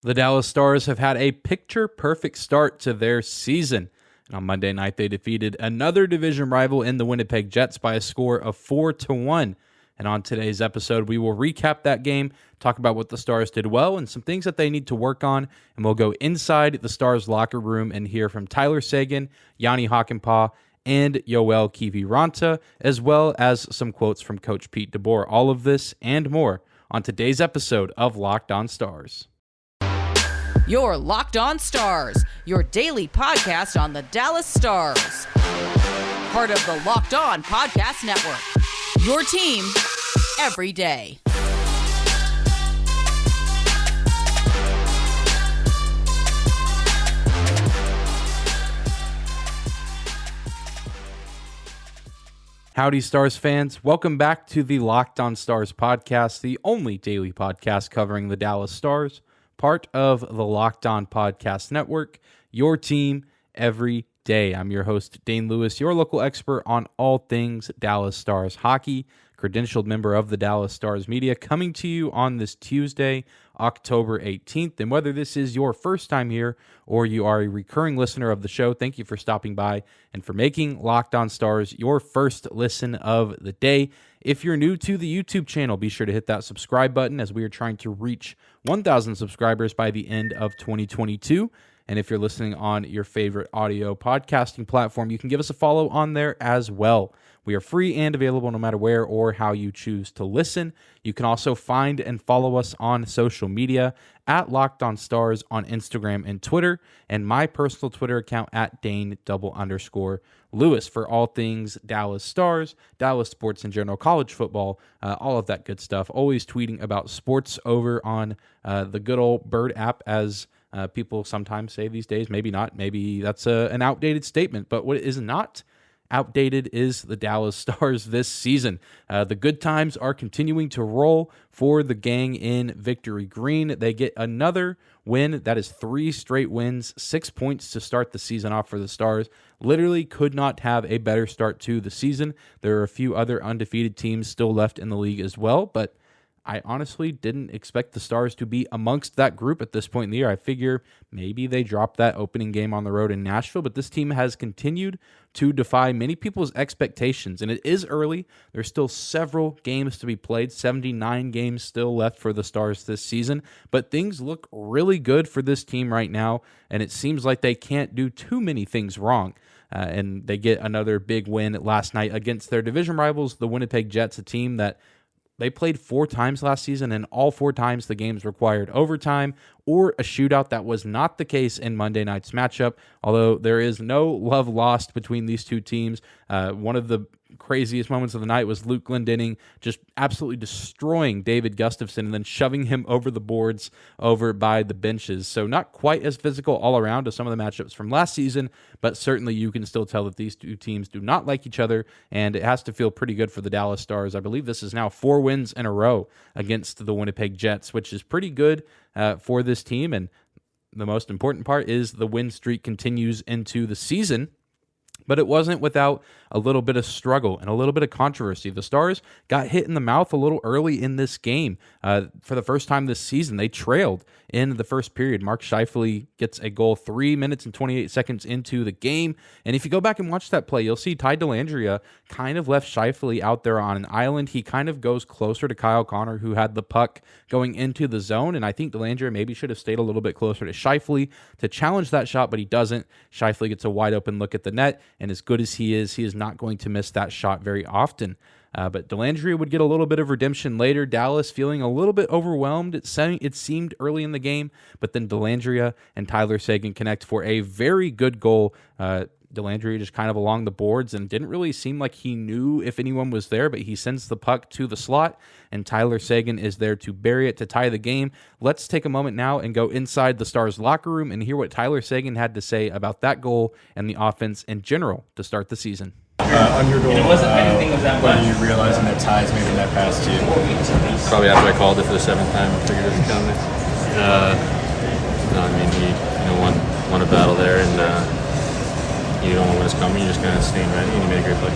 The Dallas Stars have had a picture-perfect start to their season. And on Monday night, they defeated another division rival in the Winnipeg Jets by a score of 4-1. And on today's episode, we will recap that game, talk about what the Stars did well and some things that they need to work on, and we'll go inside the Stars locker room and hear from Tyler Seguin, Jani Hakanpaa, and Yoel Kiviranta, as well as some quotes from Coach Pete DeBoer. All of this and more on today's episode of Locked On Stars. Your Locked On Stars, your daily podcast on the Dallas Stars. Part of the Locked On Podcast Network. Your team every day. Howdy, Stars fans. Welcome back to the Locked On Stars podcast, the only daily podcast covering the Dallas Stars, part of the Locked On Podcast Network, your team every day. I'm your host, Dane Lewis, your local expert on all things Dallas Stars hockey, credentialed member of the Dallas Stars media, coming to you on this Tuesday, October 18th. And whether this is your first time here or you are a recurring listener of the show, thank you for stopping by and for making Locked On Stars your first listen of the day. If you're new to the YouTube channel, be sure to hit that subscribe button as we are trying to reach 1,000 subscribers by the end of 2022. And if you're listening on your favorite audio podcasting platform, you can give us a follow on there as well. We are free and available no matter where or how you choose to listen. You can also find and follow us on social media at Locked On Stars on Instagram and Twitter, and my personal Twitter account at Dane_Lewis for all things Dallas Stars, Dallas sports in general, college football, all of that good stuff. Always tweeting about sports over on the good old Bird app, as people sometimes say these days. Maybe not. Maybe that's an outdated statement. But what is not outdated is the Dallas Stars this season. The good times are continuing to roll for the gang in Victory Green. They get another win. That is 3 straight wins, 6 points to start the season off for the Stars. Literally could not have a better start to the season. There are a few other undefeated teams still left in the league as well, but I honestly didn't expect the Stars to be amongst that group at this point in the year. I figure maybe they dropped that opening game on the road in Nashville, but this team has continued to defy many people's expectations, and it is early. There's still several games to be played, 79 games still left for the Stars this season, but things look really good for this team right now, and it seems like they can't do too many things wrong. And they get another big win last night against their division rivals, the Winnipeg Jets, a team that they played 4 times last season, and all 4 times the games required overtime or a shootout. That was not the case in Monday night's matchup, although there is no love lost between these two teams. One of the craziest moments of the night was Luke Glendening just absolutely destroying David Gustafsson and then shoving him over the boards over by the benches. So not quite as physical all around as some of the matchups from last season, but certainly you can still tell that these two teams do not like each other, and it has to feel pretty good for the Dallas Stars. I believe this is now 4 wins in a row against the Winnipeg Jets, which is pretty good for this team. And the most important part is the win streak continues into the season. But it wasn't without a little bit of struggle and a little bit of controversy. The Stars got hit in the mouth a little early in this game. For the first time this season, they trailed in the first period. Mark Scheifele gets a goal 3 minutes and 28 seconds into the game. And if you go back and watch that play, you'll see Ty Dellandrea kind of left Scheifele out there on an island. He kind of goes closer to Kyle Connor, who had the puck going into the zone. And I think Dellandrea maybe should have stayed a little bit closer to Scheifele to challenge that shot, but he doesn't. Scheifele gets a wide open look at the net, and as good as he is not going to miss that shot very often. But Dellandrea would get a little bit of redemption later. Dallas feeling a little bit overwhelmed, it seemed early in the game, but then Dellandrea and Tyler Seguin connect for a very good goal. Dellandrea just kind of along the boards and didn't really seem like he knew if anyone was there, but he sends the puck to the slot, and Tyler Seguin is there to bury it to tie the game. Let's take a moment now and go inside the Stars locker room and hear what Tyler Seguin had to say about that goal and the offense in general to start the season. On your goal, it wasn't anything was that when much. you realizing that Ty's making that pass to you? Probably after I called it for the 7th time, I figured it was coming. No, I mean, he won a battle there, and you don't know when it's coming. You just kind of staying ready, and you made a great play.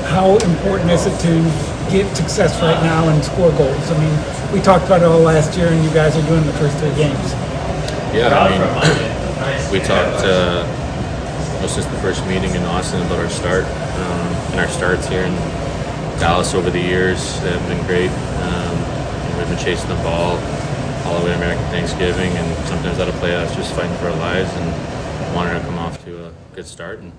How important is it to get success right now and score goals? I mean, we talked about it all last year, and you guys are doing the first 3 games. Yeah, I mean, we talked since the first meeting in Austin about our start and our starts here in Dallas over the years. They have been great. We've been chasing the ball all the way to American Thanksgiving, and sometimes out of playoffs, just fighting for our lives, and wanted to come off to a good start, and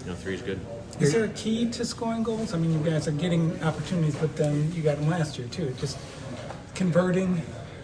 3 is good. Is there a key to scoring goals? I mean, you guys are getting opportunities, but then you got them last year too. Just converting.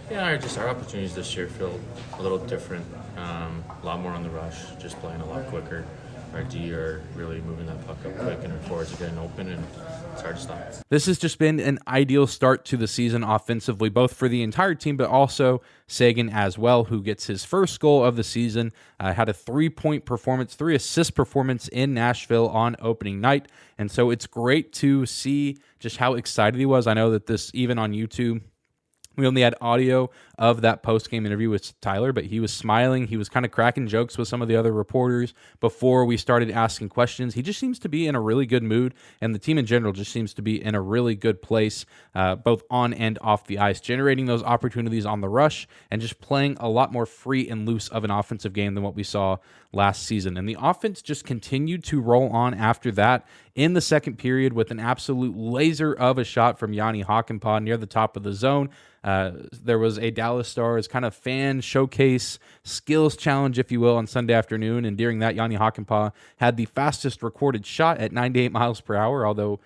Yeah, our opportunities this year feel a little different. A lot more on the rush, just playing a lot quicker. Our D are really moving that puck up quick, and our forwards are getting open, and it's hard to stop. This has just been an ideal start to the season offensively, both for the entire team, but also Seguin as well, who gets his first goal of the season, had a 3-point performance, 3-assist performance in Nashville on opening night. And so it's great to see just how excited he was. I know that this, even on YouTube, we only had audio of that post-game interview with Tyler, but he was smiling. He was kind of cracking jokes with some of the other reporters before we started asking questions. He just seems to be in a really good mood, and the team in general just seems to be in a really good place, both on and off the ice, generating those opportunities on the rush and just playing a lot more free and loose of an offensive game than what we saw last season. And the offense just continued to roll on after that in the second period with an absolute laser of a shot from Jani Hakanpaa near the top of the zone. There was a Dallas Stars kind of fan showcase skills challenge, if you will, on Sunday afternoon, and during that, Jani Hakanpaa had the fastest recorded shot at 98 miles per hour, although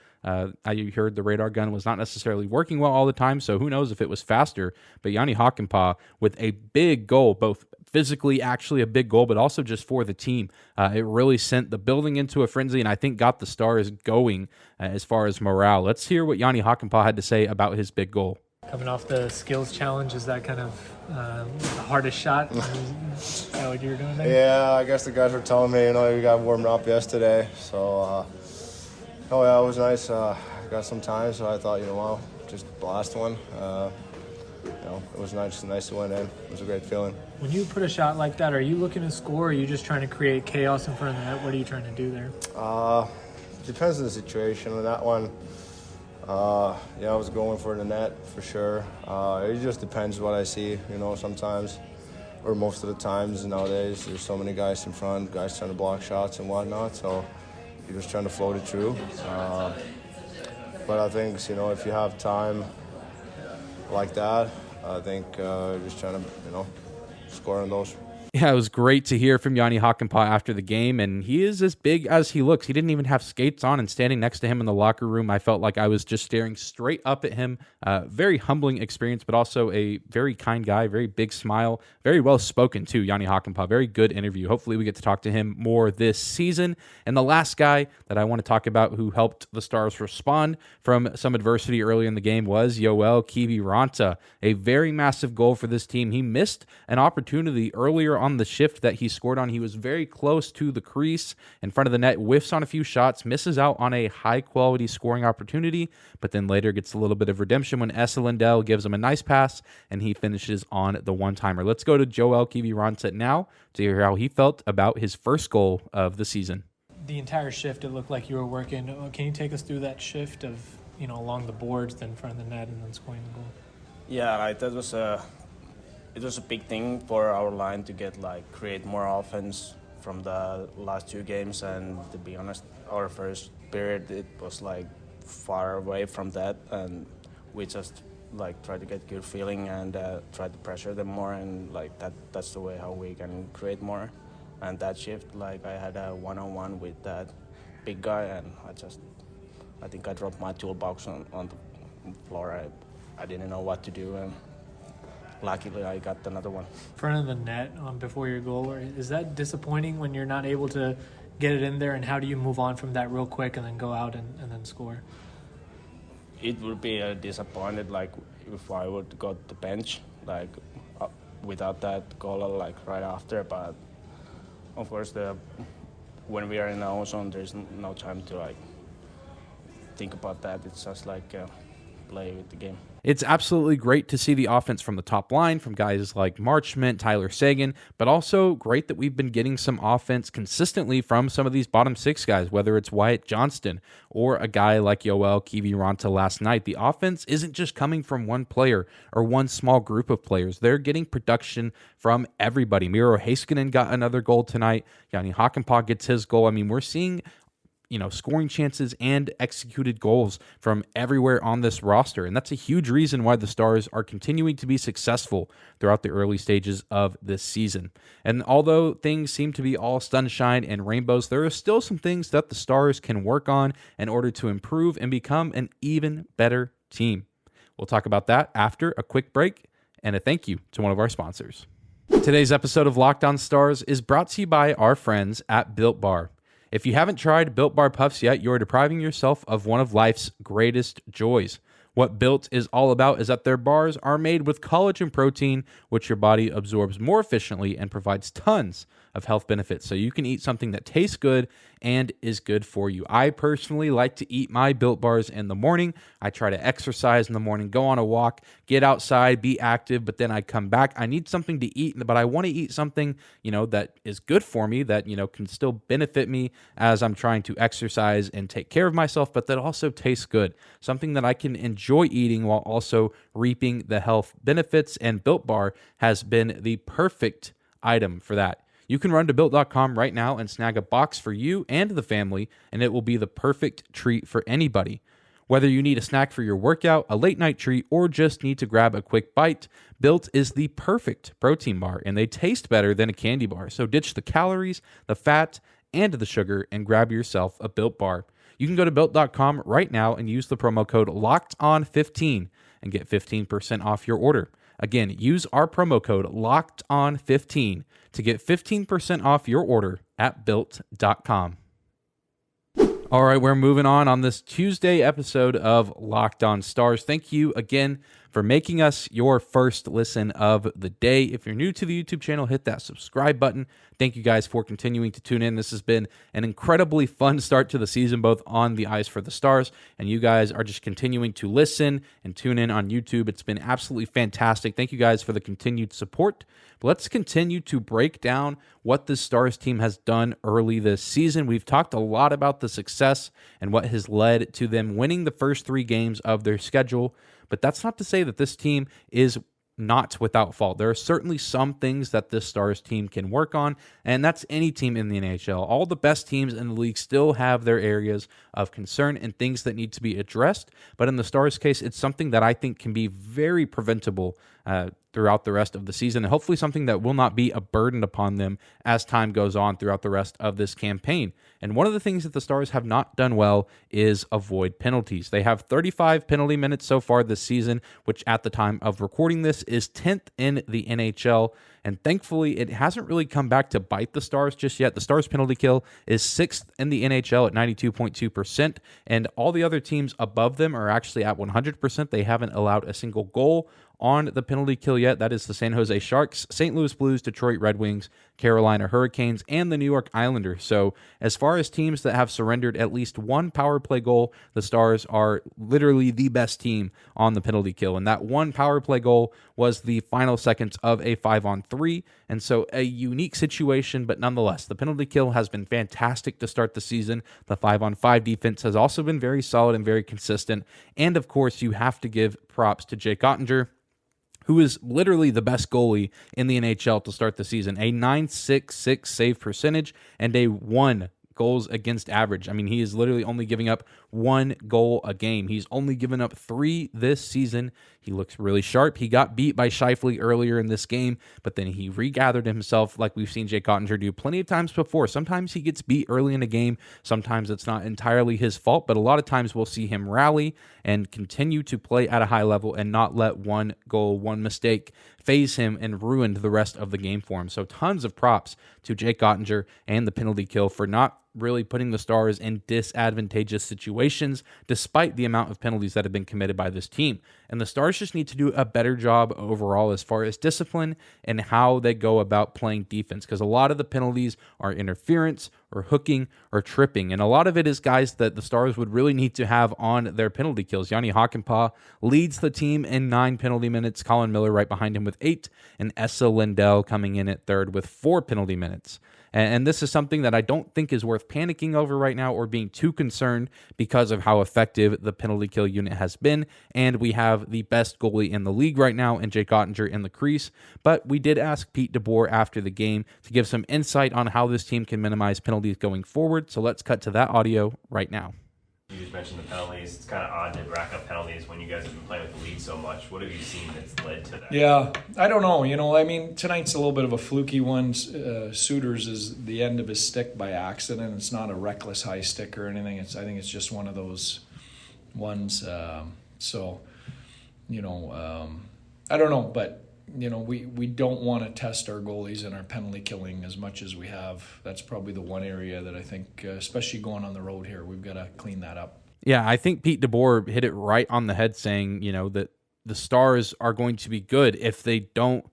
you heard the radar gun was not necessarily working well all the time, so who knows if it was faster. But Jani Hakanpaa with a big goal, both physically actually a big goal, but also just for the team. It really sent the building into a frenzy, and I think got the Stars going as far as morale. Let's hear what Jani Hakanpaa had to say about his big goal. Coming off the skills challenge, is that kind of the hardest shot? Is that what you were doing there? Yeah, I guess the guys were telling me, we got warmed up yesterday. So, it was nice. Got some time, so I thought, just blast one. It was nice to win in. It was a great feeling. When you put a shot like that, are you looking to score, or are you just trying to create chaos in front of the net? What are you trying to do there? Depends on the situation. On that one, I was going for the net for sure. It just depends what I see, sometimes, or most of the times nowadays. There's so many guys in front, guys trying to block shots and whatnot, so you're just trying to float it through. But I think, if you have time like that, I think just trying to, score on those. Yeah, it was great to hear from Jani Hakanpaa after the game, and he is as big as he looks. He didn't even have skates on, and standing next to him in the locker room, I felt like I was just staring straight up at him. Very humbling experience, but also a very kind guy, very big smile, very well-spoken too, Jani Hakanpaa. Very good interview. Hopefully we get to talk to him more this season. And the last guy that I want to talk about who helped the Stars respond from some adversity early in the game was Yoel Kiviranta. A very massive goal for this team. He missed an opportunity earlier on the shift that he scored on. He was very close to the crease in front of the net, whiffs on a few shots, misses out on a high-quality scoring opportunity, but then later gets a little bit of redemption when Esa Lindell gives him a nice pass, and he finishes on the one-timer. Let's go to Yoel Kiviranta now to hear how he felt about his first goal of the season. The entire shift, it looked like you were working. Can you take us through that shift of, along the boards, then in front of the net, and then scoring the goal? Yeah, that was it was a big thing for our line to create more offense from the last 2 games, and to be honest, our first period it was far away from that, and we just try to get good feeling and try to pressure them more, and that's the way how we can create more. And that shift, I had a one-on-one with that big guy, and I think I dropped my toolbox on the floor. I didn't know what to do, and luckily I got another one. Front of the net before your goal, is that disappointing when you're not able to get it in there, and how do you move on from that real quick and then go out and then score? It would be disappointed if I would go to the bench without that goal right after, but of course when we are in our zone there's no time to think about that. It's just play with the game. It's absolutely great to see the offense from the top line, from guys like Marchment, Tyler Seguin, but also great that we've been getting some offense consistently from some of these bottom six guys, whether it's Wyatt Johnston or a guy like Yoel Kiviranta last night. The offense isn't just coming from one player or one small group of players. They're getting production from everybody. Miro Heiskanen got another goal tonight. Jani Hakanpaa gets his goal. I mean, we're seeing scoring chances and executed goals from everywhere on this roster. And that's a huge reason why the Stars are continuing to be successful throughout the early stages of this season. And although things seem to be all sunshine and rainbows, there are still some things that the Stars can work on in order to improve and become an even better team. We'll talk about that after a quick break and a thank you to one of our sponsors. Today's episode of Locked On Stars is brought to you by our friends at Built Bar. If you haven't tried Built Bar Puffs yet, you're depriving yourself of one of life's greatest joys. What Built is all about is that their bars are made with collagen protein, which your body absorbs more efficiently and provides tons of health benefits. So you can eat something that tastes good and is good for you. I personally like to eat my Built Bars in the morning. I try to exercise in the morning, go on a walk, get outside, be active, but then I come back. I need something to eat, but I want to eat something, that is good for me, that, can still benefit me as I'm trying to exercise and take care of myself, but that also tastes good. Something that I can enjoy eating while also reaping the health benefits, and Built Bar has been the perfect item for that. You can run to Built.com right now and snag a box for you and the family, and it will be the perfect treat for anybody. Whether you need a snack for your workout, a late night treat, or just need to grab a quick bite, Built is the perfect protein bar, and they taste better than a candy bar. So ditch the calories, the fat, and the sugar, and grab yourself a Built Bar. You can go to Built.com right now and use the promo code LOCKEDON15 and get 15% off your order. Again, use our promo code LOCKEDON15 to get 15% off your order at Built.com. All right, we're moving on this Tuesday episode of Locked On Stars. Thank you again for making us your first listen of the day. If you're new to the YouTube channel, hit that subscribe button. Thank you guys for continuing to tune in. This has been an incredibly fun start to the season, both on the ice for the Stars, and you guys are just continuing to listen and tune in on YouTube. It's been absolutely fantastic. Thank you guys for the continued support. But let's continue to break down what the Stars team has done early this season. We've talked a lot about the success and what has led to them winning the first 3 games of their schedule, but that's not to say that this team is not without fault. There are certainly some things that this Stars team can work on, and that's any team in the NHL. All the best teams in the league still have their areas of concern and things that need to be addressed, but in the Stars case, it's something that I think can be very preventable throughout the rest of the season, and hopefully something that will not be a burden upon them as time goes on throughout the rest of this campaign. And one of the things that the Stars have not done well is avoid penalties. They have 35 penalty minutes so far this season, which at the time of recording this is 10th in the NHL. And thankfully, it hasn't really come back to bite the Stars just yet. The Stars penalty kill is 6th in the NHL at 92.2%, and all the other teams above them are actually at 100%. They haven't allowed a single goal on the penalty kill yet. That is the San Jose Sharks, St. Louis Blues, Detroit Red Wings, Carolina Hurricanes, and the New York Islanders. So as far as teams that have surrendered at least one power play goal, the Stars are literally the best team on the penalty kill. And that one power play goal was the final seconds of a 5-on-3. And so a unique situation, but nonetheless, the penalty kill has been fantastic to start the season. The 5-on-5 defense has also been very solid and very consistent. And of course, you have to give props to Jake Oettinger, who is literally the best goalie in the NHL to start the season. A .966 save percentage and a 1 goals against average. I mean, he is literally only giving up 1 goal a game. He's only given up 3 this season. He looks really sharp. He got beat by Scheifele earlier in this game, but then he regathered himself like we've seen Jake Oettinger do plenty of times before. Sometimes he gets beat early in a game. Sometimes it's not entirely his fault, but a lot of times we'll see him rally and continue to play at a high level and not let 1 goal, 1 mistake phase him and ruin the rest of the game for him. So tons of props to Jake Oettinger and the penalty kill for not really putting the Stars in disadvantageous situations despite the amount of penalties that have been committed by this team. And the Stars just need to do a better job overall as far as discipline and how they go about playing defense, because a lot of the penalties are interference or hooking or tripping. And a lot of it is guys that the Stars would really need to have on their penalty kills. Jani Hakanpaa leads the team in 9 penalty minutes. Colin Miller right behind him with 8. And Esa Lindell coming in at third with 4 penalty minutes. And this is something that I don't think is worth panicking over right now or being too concerned because of how effective the penalty kill unit has been. And we have the best goalie in the league right now in Jake Oettinger in the crease. But we did ask Pete DeBoer after the game to give some insight on how this team can minimize penalties going forward. So let's cut to that audio right now. You just mentioned the penalties. It's kind of odd to rack up penalties when you guys have been playing with the lead so much. What have you seen that's led to that? Yeah, I don't know. Tonight's a little bit of a fluky one. Suitors is the end of his stick by accident. It's not a reckless high stick or anything. I think it's just one of those ones. I don't know, but we don't want to test our goalies and our penalty killing as much as we have. That's probably the one area that I think, especially going on the road here, we've got to clean that up. Yeah, I think Pete DeBoer hit it right on the head saying, that the Stars are going to be good if they don't,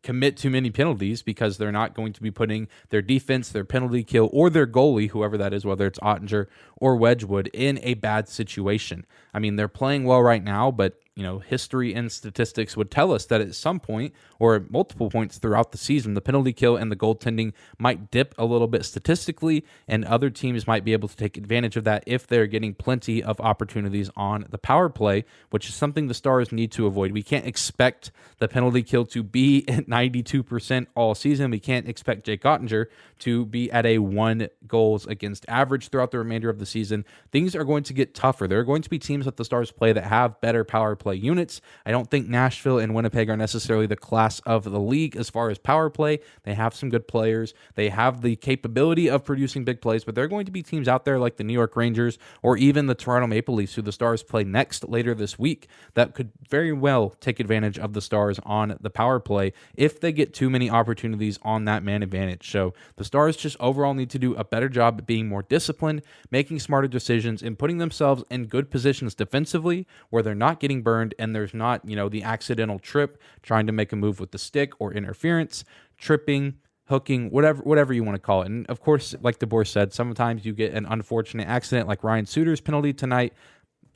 commit too many penalties, because they're not going to be putting their defense, their penalty kill, or their goalie, whoever that is, whether it's Oettinger or Wedgwood, in a bad situation. I mean, they're playing well right now, but history and statistics would tell us that at some point or at multiple points throughout the season, the penalty kill and the goaltending might dip a little bit statistically, and other teams might be able to take advantage of that if they're getting plenty of opportunities on the power play, which is something the Stars need to avoid. We can't expect the penalty kill to be at 92% all season. We can't expect Jake Oettinger to be at a 1 goals against average throughout the remainder of the season. Things are going to get tougher. There are going to be teams that the Stars play that have better power play units. I don't think Nashville and Winnipeg are necessarily the class of the league as far as power play. They have some good players. They have the capability of producing big plays, but there are going to be teams out there like the New York Rangers or even the Toronto Maple Leafs, who the Stars play next later this week, that could very well take advantage of the Stars on the power play if they get too many opportunities on that man advantage. So the Stars just overall need to do a better job at being more disciplined, making smarter decisions, and putting themselves in good positions defensively where they're not getting burned and there's not, the accidental trip, trying to make a move with the stick or interference, tripping, hooking, whatever you want to call it. And of course, like DeBoer said, sometimes you get an unfortunate accident like Ryan Suter's penalty tonight.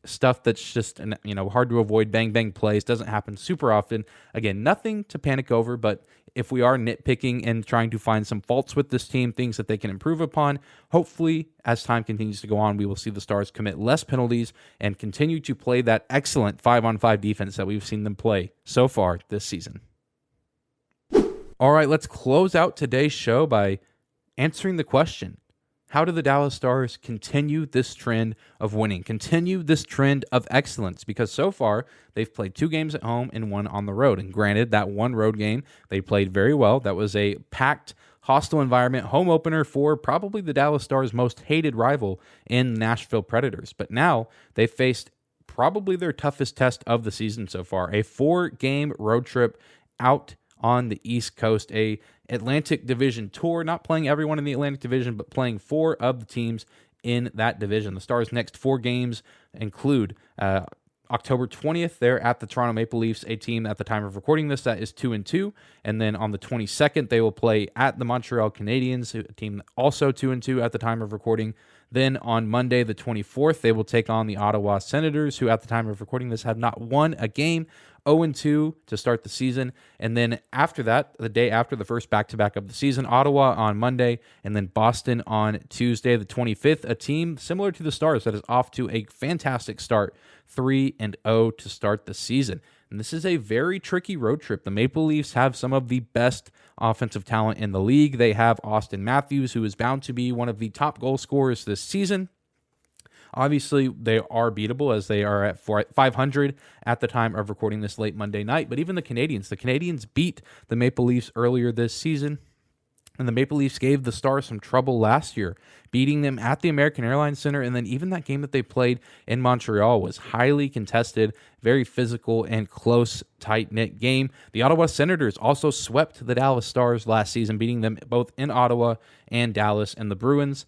Stuff that's just hard to avoid, bang plays, doesn't happen super often. Again, nothing to panic over, but if we are nitpicking and trying to find some faults with this team, things that they can improve upon, hopefully as time continues to go on, we will see the Stars commit less penalties and continue to play that excellent 5-on-5 defense that we've seen them play so far this season. All right, let's close out today's show by answering the question: how do the Dallas Stars continue this trend of winning, continue this trend of excellence? Because so far, they've played 2 games at home and 1 on the road. And granted, that one road game, they played very well. That was a packed, hostile environment, home opener for probably the Dallas Stars' most hated rival in Nashville Predators. But now they've faced probably their toughest test of the season so far, a 4-game road trip out on the East Coast, a Atlantic Division tour, not playing everyone in the Atlantic Division, but playing 4 of the teams in that division. The Stars' next 4 games include October 20th, they're at the Toronto Maple Leafs, a team at the time of recording this that is 2-2. And then on the 22nd, they will play at the Montreal Canadiens, a team also 2-2 at the time of recording. Then on Monday, the 24th, they will take on the Ottawa Senators, who at the time of recording this have not won a game, 0-2 to start the season. And then after that, the day after the first back-to-back of the season, Ottawa on Monday, and then Boston on Tuesday, the 25th, a team similar to the Stars that is off to a fantastic start, 3-0 to start the season. And this is a very tricky road trip. The Maple Leafs have some of the best offensive talent in the league. They have Austin Matthews, who is bound to be one of the top goal scorers this season. Obviously, they are beatable as they are at 500 at the time of recording this late Monday night. But even the Canadiens beat the Maple Leafs earlier this season. And the Maple Leafs gave the Stars some trouble last year, beating them at the American Airlines Center. And then even that game that they played in Montreal was highly contested, very physical and close, tight-knit game. The Ottawa Senators also swept the Dallas Stars last season, beating them both in Ottawa and Dallas. And the Bruins,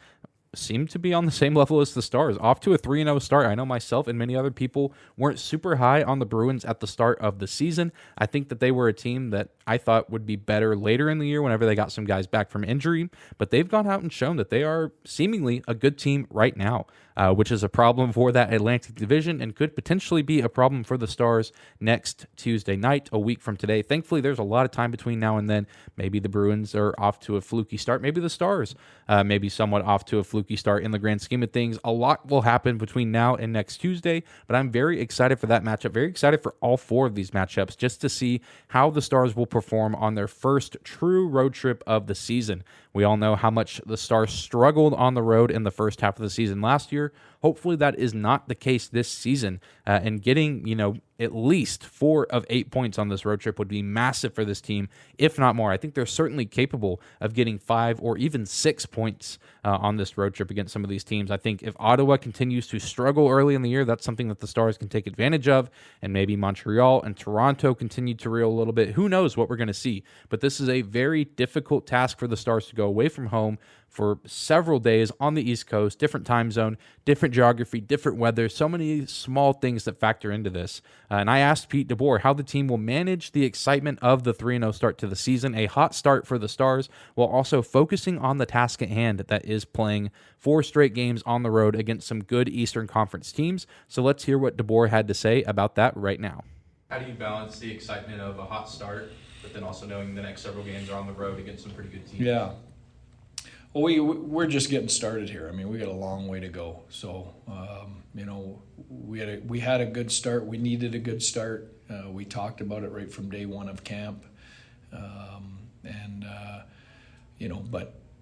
seem to be on the same level as the Stars. Off to a 3-0 start. I know myself and many other people weren't super high on the Bruins at the start of the season. I think that they were a team that I thought would be better later in the year whenever they got some guys back from injury, but they've gone out and shown that they are seemingly a good team right now, which is a problem for that Atlantic Division and could potentially be a problem for the Stars next Tuesday night, a week from today. Thankfully, there's a lot of time between now and then. Maybe the Bruins are off to a fluky start. Maybe the Stars maybe somewhat off to a fluky start in the grand scheme of things. A lot will happen between now and next Tuesday, but I'm very excited for that matchup. Very excited for all 4 of these matchups just to see how the Stars will perform on their first true road trip of the season. We all know how much the Stars struggled on the road in the first half of the season last year. Hopefully that is not the case this season, and getting, at least 4 of 8 points on this road trip would be massive for this team, if not more. I think they're certainly capable of getting 5 or even 6 points on this road trip against some of these teams. I think if Ottawa continues to struggle early in the year, that's something that the Stars can take advantage of, and maybe Montreal and Toronto continue to reel a little bit. Who knows what we're going to see, but this is a very difficult task for the Stars to go away from home for several days on the East Coast, different time zone, different geography, different weather, so many small things that factor into this. And I asked Pete DeBoer how the team will manage the excitement of the 3-0 start to the season, a hot start for the Stars, while also focusing on the task at hand that is playing 4 straight games on the road against some good Eastern Conference teams. So let's hear what DeBoer had to say about that right now. How do you balance the excitement of a hot start, but then also knowing the next several games are on the road against some pretty good teams? Yeah. Well, we're just getting started here. I mean, we got a long way to go. So, we had a good start. We needed a good start. We talked about it right from day one of camp,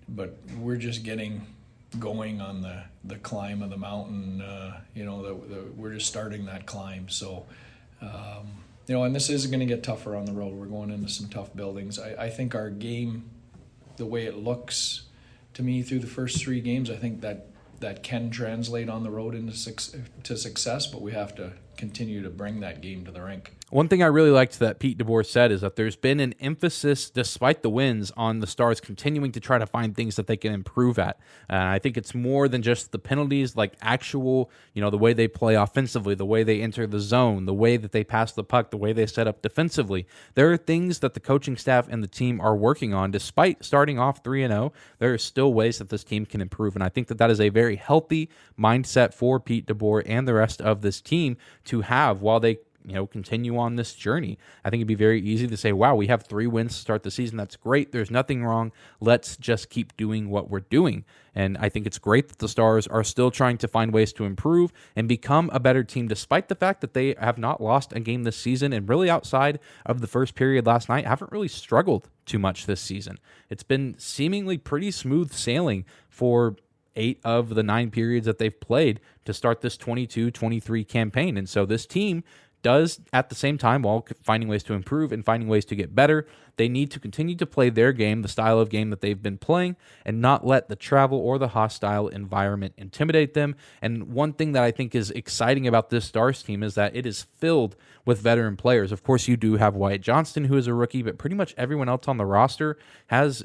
but we're just getting going on the climb of the mountain. We're just starting that climb. So, and this is going to get tougher on the road. We're going into some tough buildings. I think our game, the way it looks to me through the first 3 games, I think that can translate on the road into success, but we have to continue to bring that game to the rink. One thing I really liked that Pete DeBoer said is that there's been an emphasis, despite the wins, on the Stars continuing to try to find things that they can improve at. I think it's more than just the penalties, like actual, the way they play offensively, the way they enter the zone, the way that they pass the puck, the way they set up defensively. There are things that the coaching staff and the team are working on. Despite starting off 3-0, there are still ways that this team can improve, and I think that is a very healthy mindset for Pete DeBoer and the rest of this team to have while they continue on this journey. I think it'd be very easy to say, wow, we have 3 wins to start the season. That's great. There's nothing wrong. Let's just keep doing what we're doing. And I think it's great that the Stars are still trying to find ways to improve and become a better team, despite the fact that they have not lost a game this season, and really outside of the first period last night, haven't really struggled too much this season. It's been seemingly pretty smooth sailing for 8 of the 9 periods that they've played to start this 22-23 campaign. And so this team does, at the same time, while finding ways to improve and finding ways to get better, they need to continue to play their game, the style of game that they've been playing, and not let the travel or the hostile environment intimidate them. And one thing that I think is exciting about this Stars team is that it is filled with veteran players. Of course, you do have Wyatt Johnston, who is a rookie, but pretty much everyone else on the roster has,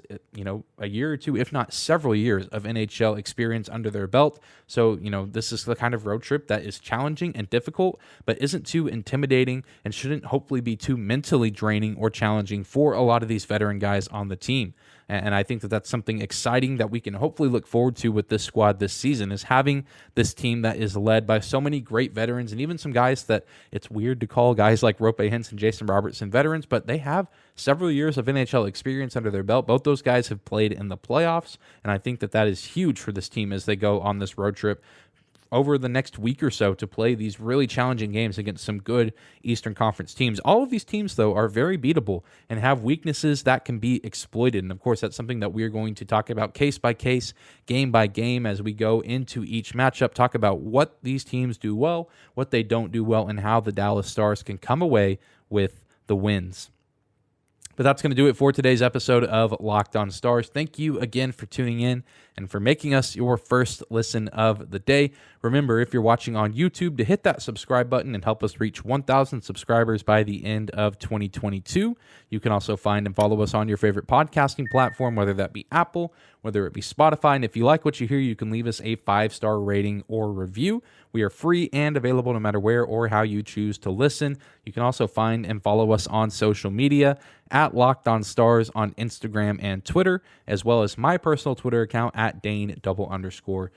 a year or 2, if not several years of NHL experience under their belt. So, this is the kind of road trip that is challenging and difficult, but isn't too intimidating and shouldn't hopefully be too mentally draining or challenging for a lot of these veteran guys on the team. And I think that that's something exciting that we can hopefully look forward to with this squad this season, is having this team that is led by so many great veterans, and even some guys that it's weird to call guys like Rope Hintz and Jason Robertson veterans, but they have several years of NHL experience under their belt. Both those guys have played in the playoffs, and I think that that is huge for this team as they go on this road trip over the next week or so to play these really challenging games against some good Eastern Conference teams. All of these teams, though, are very beatable and have weaknesses that can be exploited. And, of course, that's something that we're going to talk about case by case, game by game as we go into each matchup, talk about what these teams do well, what they don't do well, and how the Dallas Stars can come away with the wins. But that's going to do it for today's episode of Locked On Stars. Thank you again for tuning in and for making us your first listen of the day. Remember, if you're watching on YouTube, to hit that subscribe button and help us reach 1,000 subscribers by the end of 2022. You can also find and follow us on your favorite podcasting platform, whether that be Apple, whether it be Spotify. And if you like what you hear, you can leave us a 5-star rating or review. We are free and available no matter where or how you choose to listen. You can also find and follow us on social media at Locked On Stars on Instagram and Twitter, as well as my personal Twitter account at Dane_Lewis.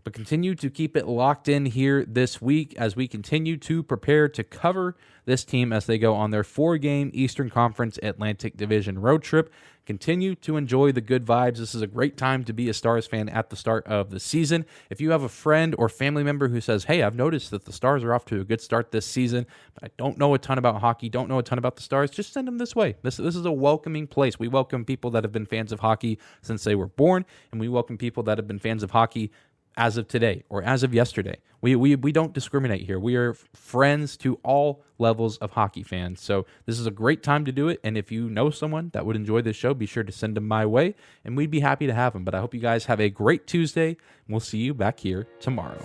But continue to keep it locked in here this week as we continue to prepare to cover this team as they go on their 4-game Eastern Conference Atlantic Division road trip. Continue to enjoy the good vibes. This is a great time to be a Stars fan at the start of the season. If you have a friend or family member who says, hey, I've noticed that the Stars are off to a good start this season, but I don't know a ton about hockey, don't know a ton about the Stars, just send them this way. This is a welcoming place. We welcome people that have been fans of hockey since they were born, and we welcome people that have been fans of hockey as of today or as of yesterday. We don't discriminate here. We are friends to all levels of hockey fans. So this is a great time to do it. And if you know someone that would enjoy this show, be sure to send them my way, and we'd be happy to have them. But I hope you guys have a great Tuesday, and we'll see you back here tomorrow.